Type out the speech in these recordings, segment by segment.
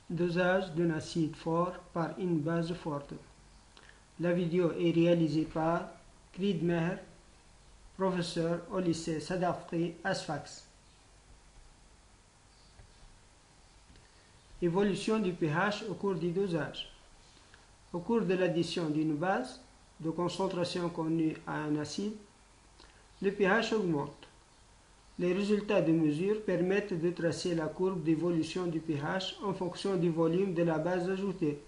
Dosage d'un acide fort par une base forte. La vidéo est réalisée par Creed Meher, professeur au lycée Sadafri à Sfax. Évolution du pH au cours du dosage. Au cours de l'addition d'une base de concentration connue à un acide, le pH augmente. Les résultats de mesure permettent de tracer la courbe d'évolution du pH en fonction du volume de la base ajoutée.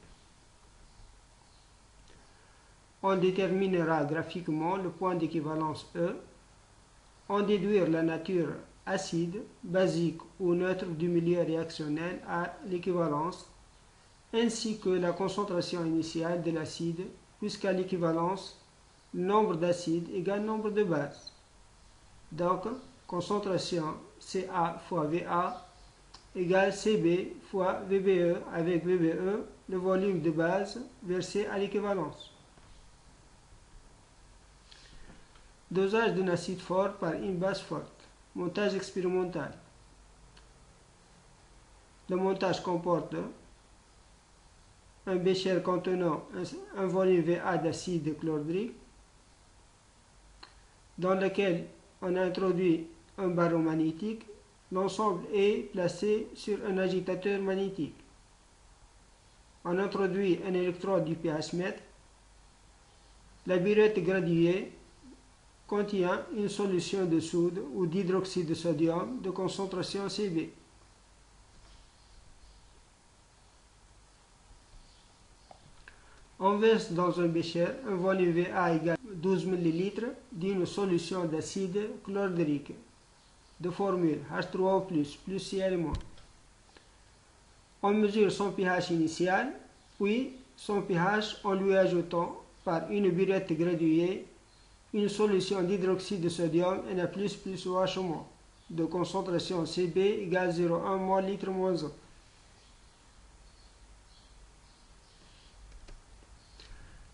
On déterminera graphiquement le point d'équivalence E, on déduire la nature acide, basique ou neutre du milieu réactionnel à l'équivalence, ainsi que la concentration initiale de l'acide, puisqu'à l'équivalence, le nombre d'acides égale nombre de bases. Donc, concentration Ca fois Va égale Cb fois VBE avec VBE, le volume de base versé à l'équivalence. Dosage d'un acide fort par une base forte. Montage expérimental. Le montage comporte un bécher contenant un volume Va d'acide chlordrique dans lequel on introduit un barreau magnétique. L'ensemble est placé sur un agitateur magnétique. On introduit un électrode du pH-mètre. La burette graduée contient une solution de soude ou d'hydroxyde de sodium de concentration Cb. On verse dans un bécher un volume Va égale 12 ml d'une solution d'acide chlordrique de formule H3O+, plus Cl-. On mesure son pH initial, puis son pH en lui ajoutant par une burette graduée une solution d'hydroxyde de sodium Na++ OH- de concentration Cb égale 0,1 mol litre moins 1.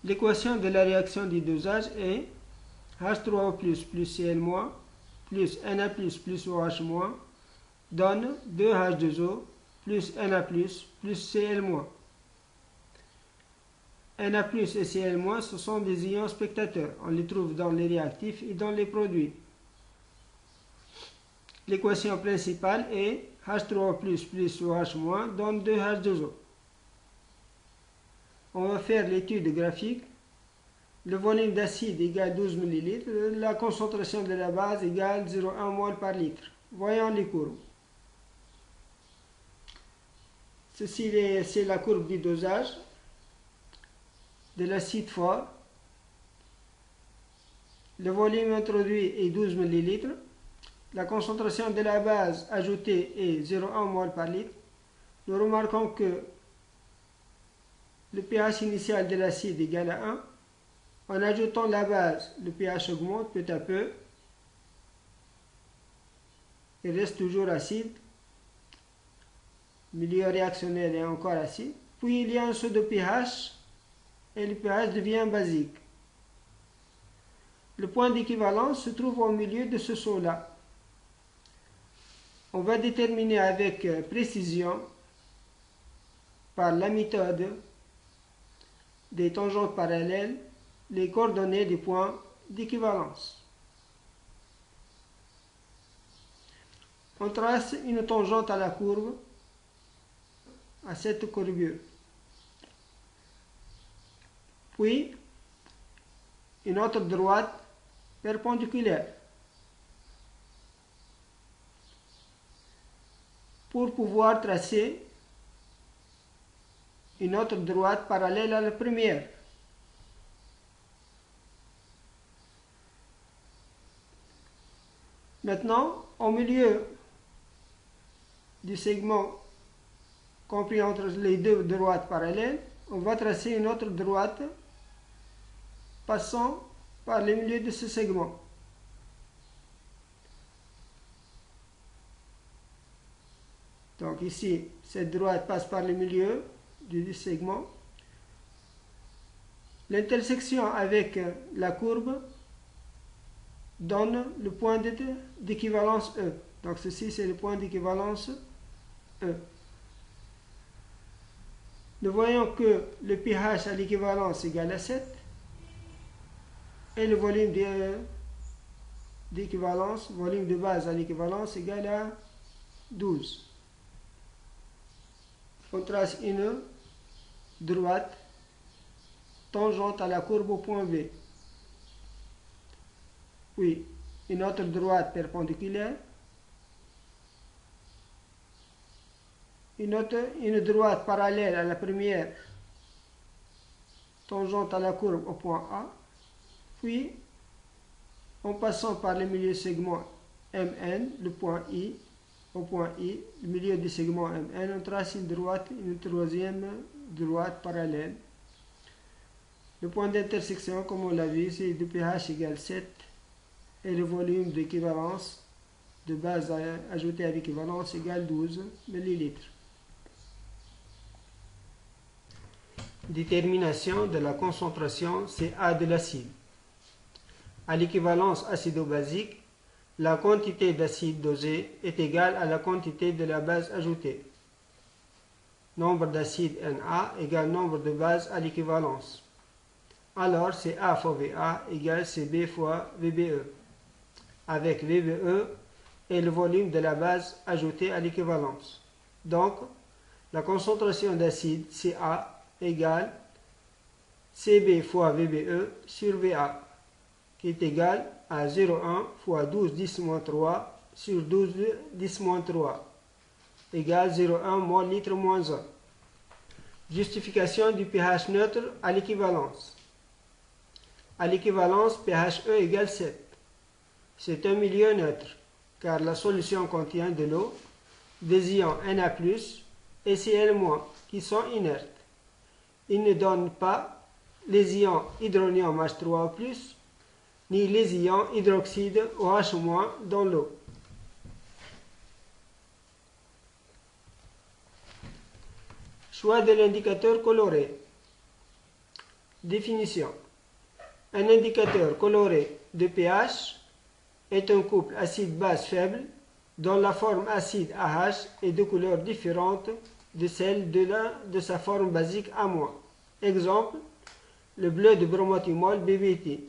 L'équation de la réaction du dosage est H3O+, plus Cl- plus Na++ OH- donne 2H2O plus Na+, plus Cl-. Na+, et Cl-, ce sont des ions spectateurs. On les trouve dans les réactifs et dans les produits. L'équation principale est H3O+, plus OH- donne 2H2O. On va faire l'étude graphique. Le volume d'acide égale 12 ml. La concentration de la base égale 0,1 mol par litre. Voyons les courbes. Ceci, c'est la courbe du dosage de l'acide fort. Le volume introduit est 12 ml. La concentration de la base ajoutée est 0,1 mol par litre. Nous remarquons que le pH initial de l'acide est égal à 1. En ajoutant la base, le pH augmente peu à peu. Il reste toujours acide. Le milieu réactionnel est encore acide. Puis il y a un saut de pH et le pH devient basique. Le point d'équivalence se trouve au milieu de ce saut-là. On va déterminer avec précision, par la méthode des tangentes parallèles, les coordonnées des points d'équivalence. On trace une tangente à la courbe, à cette courbure. Puis, une autre droite perpendiculaire. Pour pouvoir tracer une autre droite parallèle à la première. Maintenant, au milieu du segment compris entre les deux droites parallèles, on va tracer une autre droite passant par le milieu de ce segment. Donc ici, cette droite passe par le milieu du segment. L'intersection avec la courbe donne le point d'équivalence E. Donc ceci, c'est le point d'équivalence E. Nous voyons que le pH à l'équivalence est égal à 7 et le volume d'équivalence, volume de base à l'équivalence est égal à 12. On trace une droite tangente à la courbe au point B. Puis une autre droite perpendiculaire. Une droite parallèle à la première tangente à la courbe au point A. Puis, en passant par le milieu segment MN, le point I, au point I, le milieu du segment MN, on trace une troisième droite parallèle. Le point d'intersection, comme on l'a vu, c'est du pH égale 7 et le volume d'équivalence de base ajouté à l'équivalence égale 12 ml. Détermination de la concentration CA de l'acide. À l'équivalence acido-basique, la quantité d'acide dosé est égale à la quantité de la base ajoutée. Nombre d'acides Na égale nombre de bases à l'équivalence. Alors CA fois VA égale CB fois VBE, avec VBE et le volume de la base ajoutée à l'équivalence. Donc, la concentration d'acide CA égale CB fois VBE sur VA, qui est égal à 0,1 fois 12 10-3 sur 12 10-3, égale 0,1 mol litre moins 1. Justification du pH neutre à l'équivalence. À l'équivalence, pHe égale 7. C'est un milieu neutre, car la solution contient de l'eau, des ions Na+, et Cl-, qui sont inertes. Il ne donne pas les ions hydronium H3O+, ni les ions hydroxyde OH- dans l'eau. Choix de l'indicateur coloré. Définition. Un indicateur coloré de pH est un couple acide-base faible dont la forme acide AH est de couleur différente de celle de sa forme basique A-. Exemple, le bleu de bromothymol BBT.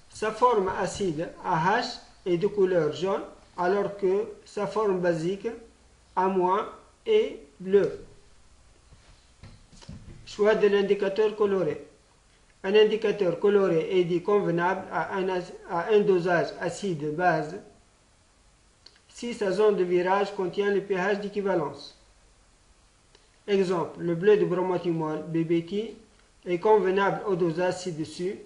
Sa forme acide AH est de couleur jaune alors que sa forme basique A- est bleue. Choix de l'indicateur coloré. Un indicateur coloré est dit convenable à un dosage acide-base si sa zone de virage contient le pH d'équivalence. Exemple, le bleu de bromothymol BBT est convenable au dosage ci-dessus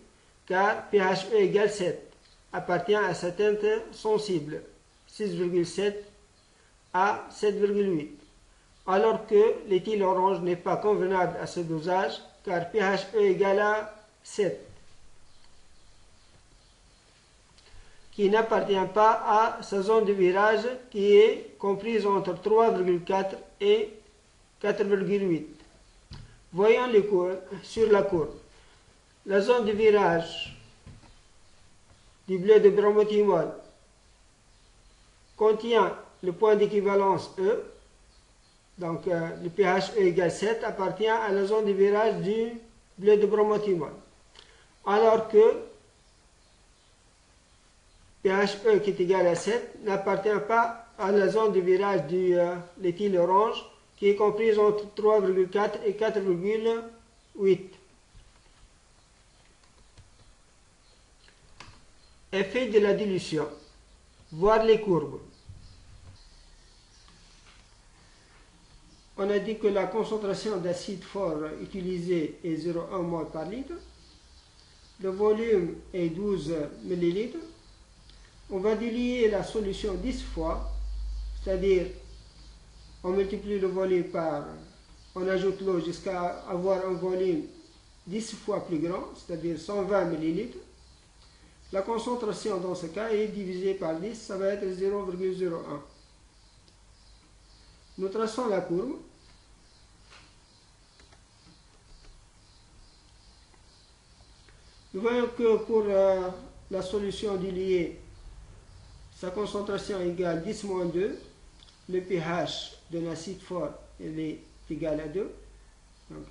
car pHe égale 7 appartient à sa teinte sensible 6,7 à 7,8, alors que l'éthyle orange n'est pas convenable à ce dosage car pHe égale à 7, qui n'appartient pas à sa zone de virage qui est comprise entre 3,4 et 4,8. Voyons les courbes sur la courbe. La zone de virage du bleu de bromothymol contient le point d'équivalence E, donc le pHe égale 7 appartient à la zone de virage du bleu de bromothymol, alors que pHe qui est égal à 7 n'appartient pas à la zone de virage de l'éthyle orange qui est comprise entre 3,4 et 4,8. Effet de la dilution. Voir les courbes. On a dit que la concentration d'acide fort utilisée est 0,1 mol par litre. Le volume est 12 ml. On va diluer la solution 10 fois, c'est-à-dire on multiplie le volume par, on ajoute l'eau jusqu'à avoir un volume 10 fois plus grand, c'est-à-dire 120 ml. La concentration dans ce cas est divisée par 10, ça va être 0,01. Nous traçons la courbe. Nous voyons que pour la solution diluée, sa concentration est égale à 10-2. Le pH d'un acide fort est égal à 2. Donc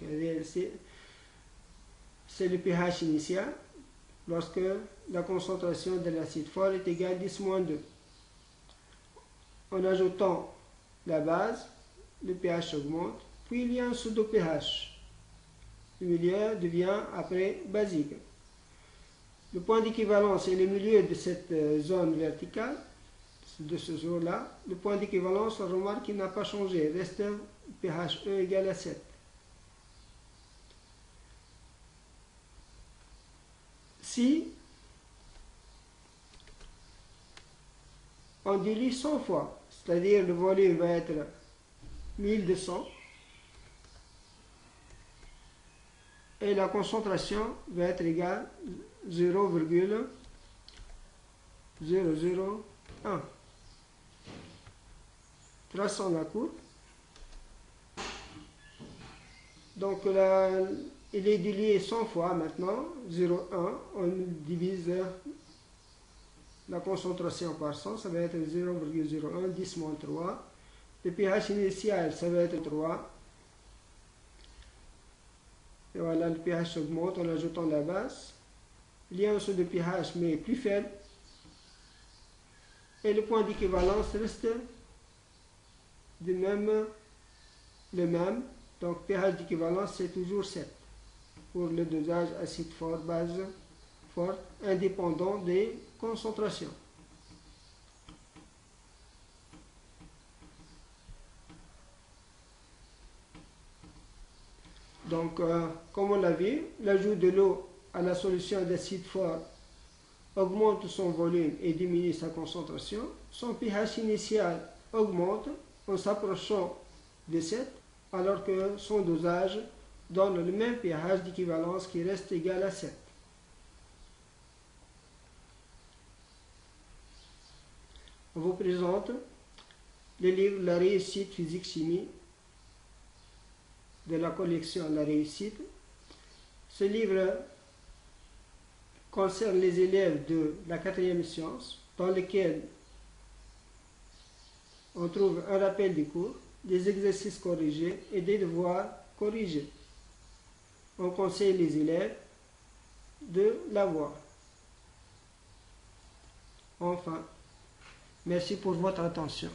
c'est le pH initial lorsque la concentration de l'acide fort est égale à 10-2. En ajoutant la base, le pH augmente, puis il y a un pseudo-pH. Le milieu devient après basique. Le point d'équivalence est le milieu de cette zone verticale, de ce jour-là. Le point d'équivalence, on remarque qu'il n'a pas changé, reste pH E égale à 7. Si on dilue 100 fois, c'est-à-dire le volume va être 1200 et la concentration va être égale à 0,001. Traçons la courbe. Donc il est dilué 100 fois maintenant, 0,1, on divise la concentration par 100, ça va être 0,01, 10 moins 3. Le pH initial, ça va être 3. Et voilà, le pH augmente en ajoutant la base. Il y a un saut de pH, mais plus faible. Et le point d'équivalence reste le même. Donc, pH d'équivalence, c'est toujours 7. Pour le dosage acide fort, base forte, indépendant des concentrations. Donc, comme on l'a vu, l'ajout de l'eau à la solution d'acide fort augmente son volume et diminue sa concentration. Son pH initial augmente en s'approchant de 7, alors que son dosage donne le même pH d'équivalence qui reste égal à 7. On vous présente le livre La réussite physique-chimie de la collection La réussite. Ce livre concerne les élèves de la 4e science, dans lequel on trouve un rappel des cours, des exercices corrigés et des devoirs corrigés. On conseille les élèves de l'avoir. Enfin, merci pour votre attention.